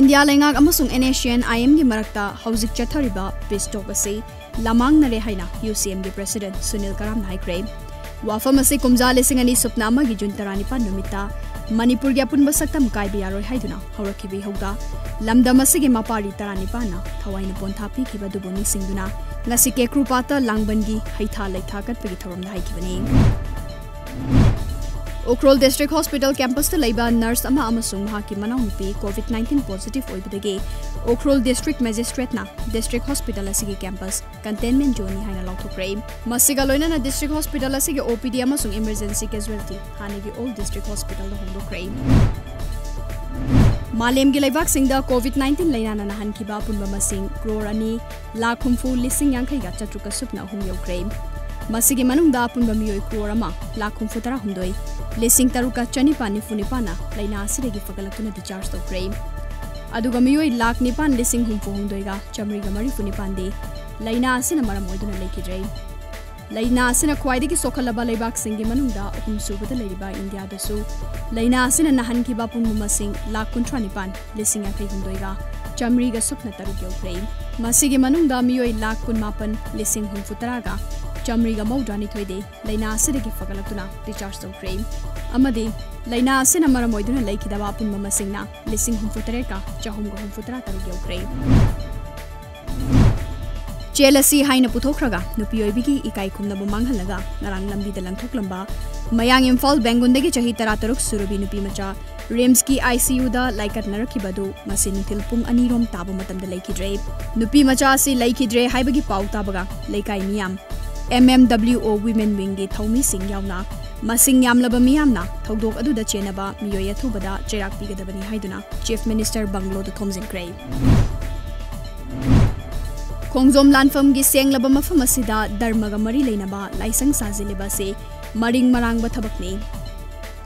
India lenga amasung NACN IM gi marakta hauzik chathariba peace talk ase lamang nare haina UCM gi president Sunil Karam naikre wafam ase kumja lesing ani supna ma gi jun 35 numita Manipur gi apun basakta mukai bi yaroi haiduna haurakhibi hauda lamdam ase gi mapari 35 na thawaina ponthapi ki baduboni singduna ngasi ke krupata langban gi haitha leitha kat pegi thorom dai kibane Ukhrul District Hospital campus ta leiba nurse ama amasung mahaki manaunupi COVID-19 positive oibadagi Ukhrul District Magistrate na District Hospital asigi campus containment zone ni haina lauthokre masiga loina na District Hospital asigi OPD amasung emergency casualty hanigi Old District Hospital da hondokre Malem gi leibak singda COVID-19 laina na hankiba punba masing crore ani lakh humfu lising yankhai ga chatruka supna hum yokre masigi manungda punba miyoi crore ama lakh humfu tara humdoi Lesing taruka chanipan ni funipana laina asiregi fagalakuna discharge to crime aduga miyoi lakh nipan lesing humfu hundoiga chamriga mari funipan de laina asina maram oiduna lekidrei laina asina khwaidagi sokhalaba leibak singi manungda ahum subada leiba India dasu laina asina nahan ki bapun mumasing lakh kunthra nipan lesing akai hundoiga chamriga supna taruk yo crime masigi manungda miyoi lakh kun mapan lesing humfu taraga Chamriga Maudani Thoide, Laina Sidiki Fagalatuna, discharge to crime. Amadi, Laina Sinamara Moiduna Lake Dabapun Mamasina, Lissing Humfutereka, Jahunga Humfutrata crime. Jealousy Haina Putokraga, Nupioibiki, Ikai Kumnabumangalaga, Narang Lambi the Lantoklamba, Mayang Infal Bangundegi Chahitarataruk Surubi Nupimacha, Rimski ICU da like at Narakibadu, Masin Tilpung Anirom Tabamatam the Lake Dre, Nupimacha si Lake Dre Haibagi Pau Tabaga, Lake Miam. MMWO Women Wing gi Thomi Singh yauna masing yamlaba miyamna thodok adu da chenaba miyoya thubada cherak pigadabani haiduna Chief Minister Banglo da Thomjin Kray Khongjom lanfam gi senglaba mafam asida dharmaga mari leinaba laisang sajileba se maring marangba thabakni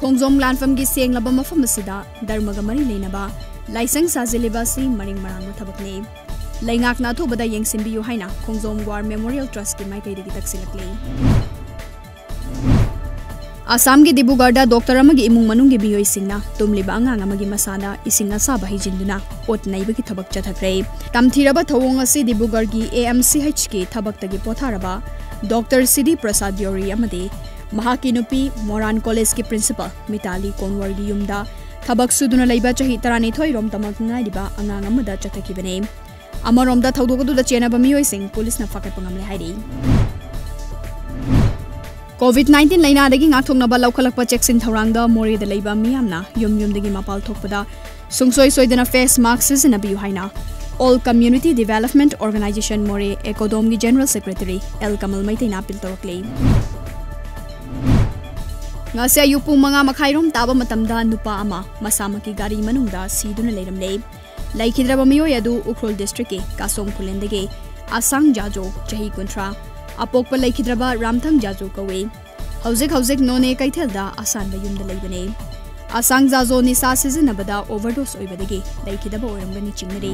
Khongjom lanfam gi senglaba mafam asida dharmaga mari leinaba laisang sajileba se maring marangba thabakni Laingak na thobada yengsinbiyu haina Khongjom War Memorial Trust ki maikai degi taksilakle Assam gi Dibrugarh doctor amagi imung manung gi biyoi singna tumliba angang amagi masana ising asaba hijinduna ot naiba ki thabak chathakre tamthiraba thawong asi Dibrugarh gi AMCH ki thabak tagi potharaba Dr CD Prasad Yori amade mahaki nupi Moran College ki principal Mitali Konwar gi yumda thabak suduna leiba chahi 32 rom tamak ngai diba angang amada chathakibane Amarom da thaudogu da chena bamioi sing police na fakat pangamle hairi COVID-19 laina dagi ngathong na ba laukalakpa cheksin thorang da mori da leiba miyamna yum dagi mapal thokpada sungsoi soidana face mask is na biu haina All Community Development Organization More Ekodom gi General Secretary L Kamal Maitai na pil torokle ngase yupung manga makhairom taba matamda nupa ama masamaki gari manungda siduna leiramle Laikhidraba miyoy adu Ukhrul District ke Kasong Khulendege Asang Jajo Chahi Kuntra Apokpa Laikhidraba Ramthang Jajo kawe Hauzik none kaithelda asan bayumda leibane Asang Jajo nisa sizinabada overdose oibadege Laikhidaba oramgani chingnare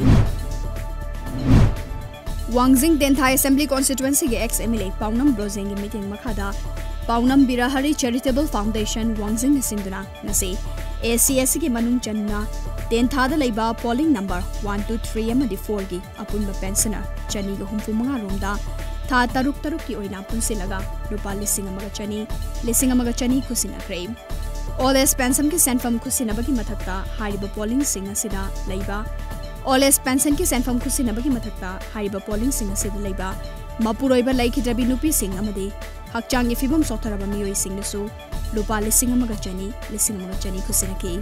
Wangjing Denthai Assembly Constituency ge ex-MLA Paunam Brozeng ge meeting makhada Paunam Birahari Charitable Foundation Wangjing Sinduna nase ACS ki manung channa Denthada leiba polling number 123 amadi 4 gi apunba pensioner chani ga humfu manga romda tha taruk ki oina punsilaga rupa lising amaga chani kusina crime all as pension ki senfam kusina bagi mathakta hariba polling singa sida leiba all as pension ki senfam kusina bagi mathakta hariba polling singa sida leiba mapuroiba laikhidrabi nupi sing amadi hakchang ifibam sotharaba miyoi singnasu rupa lising amaga chani kusina ki